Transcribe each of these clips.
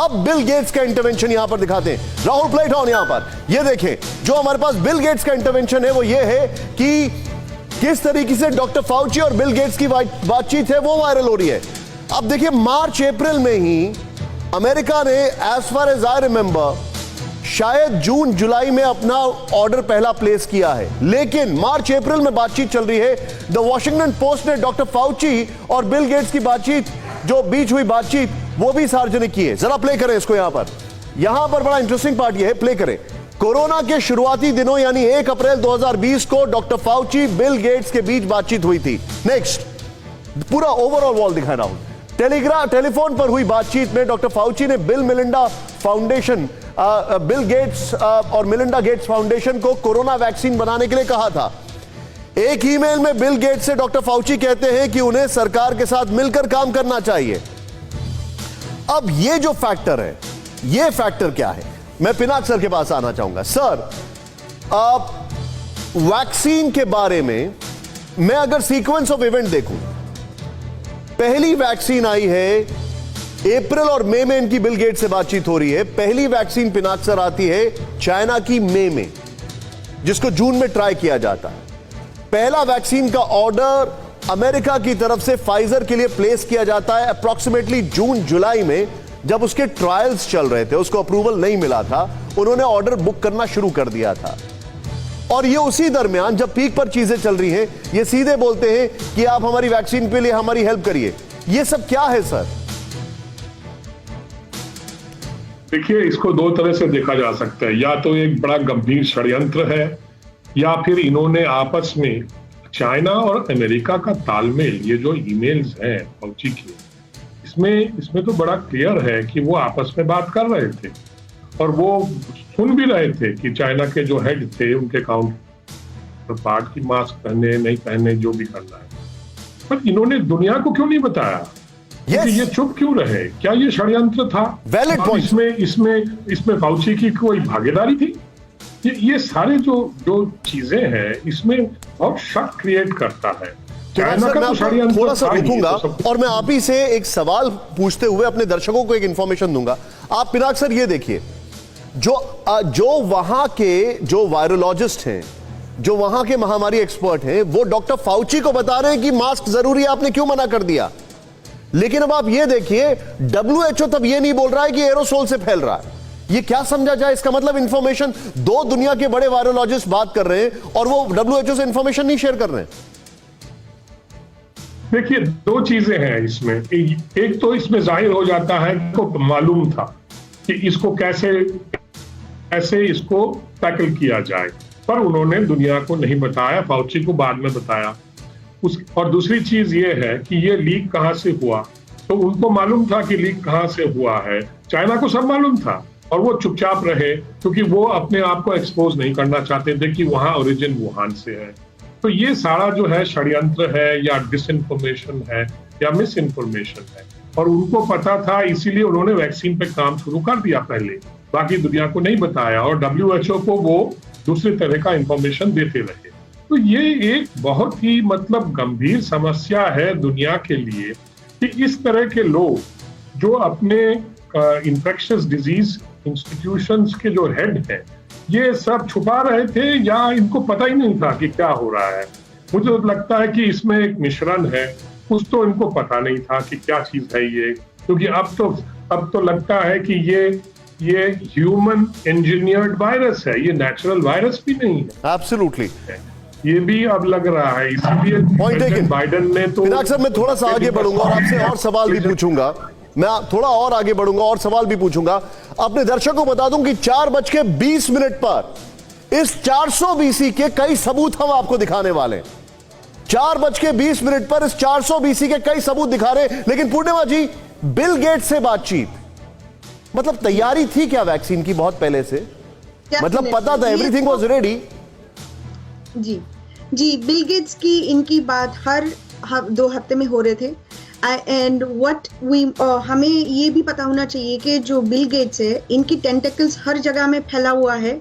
अब Bill Gates का intervention यहां पर दिखाते हैं। राहुल प्लेट ऑन यहां पर, ये देखें जो हमारे पास बिल गेट्स का इंटरवेंशन है वो ये है कि किस तरीके से डॉक्टर फाउची और बिल गेट्स की बातचीत है वो वायरल हो रही है। अब देखिए मार्च अप्रैल में ही अमेरिका ने as far as I remember शायद जून जुलाई में अपना ऑर्डर पहला प्लेस किया है, लेकिन मार्च अप्रैल में बातचीत चल रही है। द वॉशिंगटन पोस्ट ने डॉक्टर फाउची और बिल गेट्स की बातचीत, जो बीच हुई बातचीत, वो भी सार्वजनिक की है। जरा प्ले करें इसको। यहां पर बड़ा इंटरेस्टिंग पार्ट ये है, प्ले करें। कोरोना के शुरुआती दिनों यानी 1 अप्रैल 2020 को डॉक्टर फाउची बिल गेट्स के बीच बातचीत हुई थी। नेक्स्ट, पूरा ओवरऑल वॉल दिखा रहा हूं। टेलीफोन पर हुई बातचीत में डॉक्टर फाउची ने बिल गेट्स और मिलिंडा गेट्स फाउंडेशन को कोरोना वैक्सीन बनाने के लिए कहा था। एक ईमेल में बिल गेट्स से डॉक्टर फाउची कहते हैं कि उन्हें सरकार के साथ मिलकर काम करना चाहिए। अब ये जो फैक्टर है, ये फैक्टर क्या है? मैं पिनाक सर के पास आना चाहूंगा। सर, वैक्सीन के बारे में मैं अगर सीक्वेंस ऑफ इवेंट देखूं, पहली वैक्सीन आई है अप्रैल और मई में, इनकी बिल गेट्स से बातचीत हो रही है। पहली वैक्सीन पिनाक सर आती है चाइना की मई में, जिसको जून में ट्राई किया जाता है। पहला वैक्सीन का ऑर्डर अमेरिका की तरफ से फाइजर के लिए प्लेस किया जाता है अप्रॉक्सीमेटली जून जुलाई में, जब उसके ट्रायल्स चल रहे थे, उसको अप्रूवल नहीं मिला था, उन्होंने ऑर्डर बुक करना शुरू कर दिया था। और ये उसी दरमियान जब पीक पर चीजें चल रही हैं, ये सीधे बोलते हैं कि आप हमारी वैक्सीन के लिए हमारी हेल्प करिए। ये सब क्या है सर? देखिए, इसको दो तरह से देखा जा सकता है। या तो एक बड़ा गंभीर षड्यंत्र है, या फिर इन्होंने आपस में चाइना और अमेरिका का तालमेल, ये जो ईमेल्स हैं फौजी के, इसमें तो बड़ा क्लियर है कि वो आपस में बात कर रहे थे और वो सुन भी रहे थे कि चाइना के जो हेड थे उनके काउंटर पार्ट की मास्क पहने नहीं पहने जो भी करना है, पर इन्होंने दुनिया को क्यों नहीं बताया? yes. ये चुप क्यों रहे? क्या ये षड्यंत्र था? Valid point. इसमें फाउची की कोई भागीदारी थी? ये सारे जो चीजें हैं, इसमें बहुत शक क्रिएट करता है। चाइना का तो षड्यंत्र थोड़ा सा रुकूंगा और मैं आप ही से एक सवाल पूछते हुए अपने दर्शकों को एक इंफॉर्मेशन दूंगा। आप पिनाक सर ये देखिए, जो वहां के जो वायरोलॉजिस्ट हैं, जो वहां के महामारी एक्सपर्ट हैं, वो डॉक्टर फाउची को बता रहे हैं कि मास्क जरूरी है, आपने क्यों मना कर दिया। लेकिन अब आप ये देखिए, WHO तब ये नहीं बोल रहा है कि एरोसोल से फैल रहा है। ये क्या समझा जाए? इसका मतलब इंफॉर्मेशन, दो दुनिया के बड़े वायरोलॉजिस्ट बात कर रहे हैं और वो WHO से इंफॉर्मेशन नहीं शेयर कर रहे हैं। देखिए, दो चीजें हैं इसमें। एक तो इसमें जाहिर हो जाता है को मालूम था कि इसको कैसे इसको टैकल किया जाए, पर उन्होंने दुनिया को नहीं बताया, फाउची को बाद में बताया। और दूसरी चीज ये है कि ये लीक कहां से हुआ, तो उनको मालूम था कि लीक कहां से हुआ है। चाइना को सब मालूम था और वो चुपचाप रहे, क्योंकि वो अपने आप को एक्सपोज नहीं करना चाहते थे कि वहां ओरिजिन वुहान से है। तो ये सारा जो है षड्यंत्र है, या डिसइंफॉर्मेशन है, या मिस इन्फॉर्मेशन है, और उनको पता था, इसीलिए उन्होंने वैक्सीन पे काम शुरू कर दिया पहले, बाकी दुनिया को नहीं बताया, और WHO को वो दूसरी तरह का इंफॉर्मेशन देते रहे। तो ये एक बहुत ही गंभीर समस्या है दुनिया के लिए कि इस तरह के लोग जो अपने इन्फेक्शियस डिजीज इंस्टीट्यूशंस के जो हेड हैं, ये सब छुपा रहे थे, या इनको पता ही नहीं था कि क्या हो रहा है। मुझे तो लगता है कि इसमें एक मिश्रण है, कुछ तो इनको पता नहीं था कि क्या चीज है ये, क्योंकि अब तो लगता है कि ये ह्यूमन इंजीनियर्ड वायरस है, ये नेचुरल वायरस भी नहीं है। एब्सोल्युटली, ये भी अब लग रहा है। इसीलिए प्रेसिडेंट बाइडेन ने तो पिनाक सर, मैं थोड़ा सा आगे बढ़ूंगा और आपसे और सवाल भी पूछूंगा। मैं थोड़ा और आगे बढ़ूंगा और सवाल भी पूछूंगा। अपने दर्शकों को बता दूं कि 4:20 पर इस 400 BC के कई सबूत हम आपको दिखाने वाले हैं। 4:20 पर इस 400 BC के कई सबूत दिखा रहे हैं। लेकिन पूर्णिमा जी, बिल गेट्स से बातचीत, मतलब तैयारी थी क्या वैक्सीन की बहुत पहले से? मतलब पता था, एवरीथिंग वाज रेडी? जी, बिल गेट्स की इनकी बात हर 2 हफ्ते में हो रहे थे। एंड हमें ये भी पता होना चाहिए कि जो बिल गेट्स है, इनकी टेंटेकल्स हर जगह में फैला हुआ है।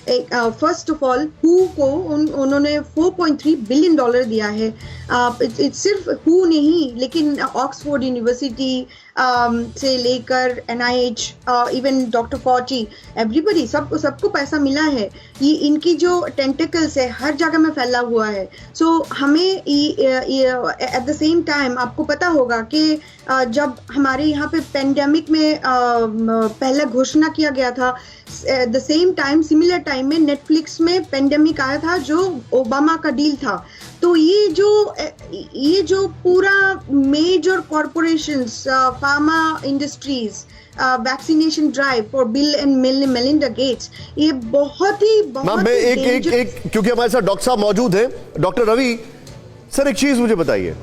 फर्स्ट ऑफ ऑल हू को उन्होंने $4.3 बिलियन दिया है। सिर्फ हू नहीं, लेकिन ऑक्सफोर्ड यूनिवर्सिटी, से लेकर NIH, इवन डॉक्टर फॉची, एवरीबडी, सबको पैसा मिला है। ये इनकी जो टेंटिकल्स है हर जगह में फैला हुआ है। सो हमें एट द सेम टाइम आपको पता होगा कि जब हमारे यहाँ पे पेंडेमिक में पहले घोषणा किया गया था, the same time, similar time में नेटफ्लिक्स में पेंडेमिक आया था जो ओबामा का डील था। तो ये जो पूरा major corporations, pharma industries, vaccination drive for Bill and Melinda Gates, ये बहुत मैम मैं एक क्योंकि हमारे साथ डॉक्टर साहब मौजूद हैं, डॉक्टर रवि सर, एक चीज मुझे बताइए।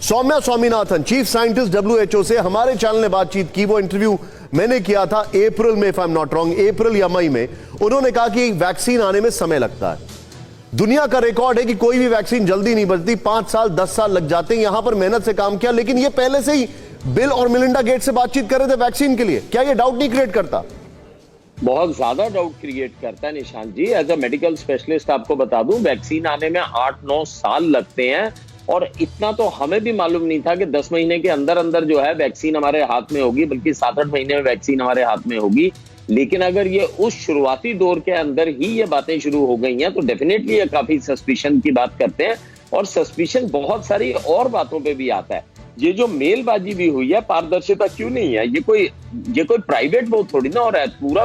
Soumya Swaminathan, chief scientist WHO से हमारे चैनल ने बातचीत की। वो इंटरव्यू मैंने किया था अप्रैल में, if I am not wrong, अप्रैल या मई में। उन्होंने कहा कि वैक्सीन आने में समय लगता है। दुनिया का रिकॉर्ड है कि कोई भी वैक्सीन जल्दी नहीं बनती, 5 साल 10 साल लग जाते हैं। यहां पर मेहनत से काम किया, लेकिन ये पहले से ही बिल और मेलिंडा गेट्स से बातचीत कर रहे थे वैक्सीन के लिए। क्या ये डाउट नहीं क्रिएट करता? बहुत ज्यादा डाउट क्रिएट करता है निशांत जी। एज अ मेडिकल स्पेशलिस्ट आपको बता दूं, वैक्सीन आने में 8-9 साल लगते हैं, और इतना तो हमें भी मालूम नहीं था कि 10 महीने के अंदर अंदर जो है वैक्सीन हमारे हाथ में होगी, बल्कि 7-8 महीने में वैक्सीन हमारे हाथ में होगी। लेकिन अगर ये उस शुरुआती दौर के अंदर ही ये बातें शुरू हो गई हैं तो डेफिनेटली ये काफी सस्पिशन की बात करते हैं, और सस्पिशन बहुत सारी और बातों पे भी आता है। ये जो मेलबाजी भी हुई है, पारदर्शिता क्यों नहीं है? ये कोई प्राइवेट वो थोड़ी ना हो रहा है। पूरा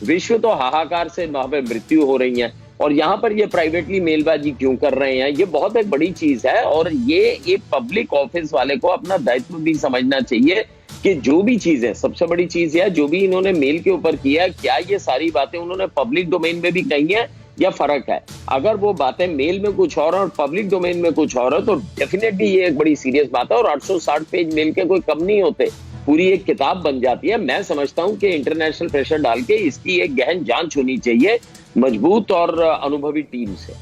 विश्व तो हाहाकार से वहां पे मृत्यु हो रही है, और यहाँ पर ये प्राइवेटली मेलबाजी क्यों कर रहे हैं? ये बहुत एक बड़ी चीज है, और ये एक पब्लिक ऑफिस वाले को अपना दायित्व भी समझना चाहिए कि जो भी चीज है, सबसे बड़ी चीज है जो भी इन्होंने मेल के ऊपर किया है, क्या ये सारी बातें उन्होंने पब्लिक डोमेन में भी कही है या फर्क है? अगर वो बातें मेल में कुछ और पब्लिक डोमेन में कुछ और है तो डेफिनेटली ये एक बड़ी सीरियस बात है, और 860 पेज मेल के कोई कम नहीं होते, पूरी एक किताब बन जाती है। मैं समझता हूं कि इंटरनेशनल प्रेशर डाल के इसकी एक गहन जांच होनी चाहिए मजबूत और अनुभवी टीम से।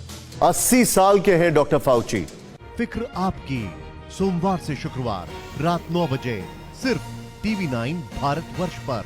80 साल के हैं डॉक्टर फाउची। फिक्र आपकी, सोमवार से शुक्रवार रात 9 बजे सिर्फ TV9 भारतवर्ष पर।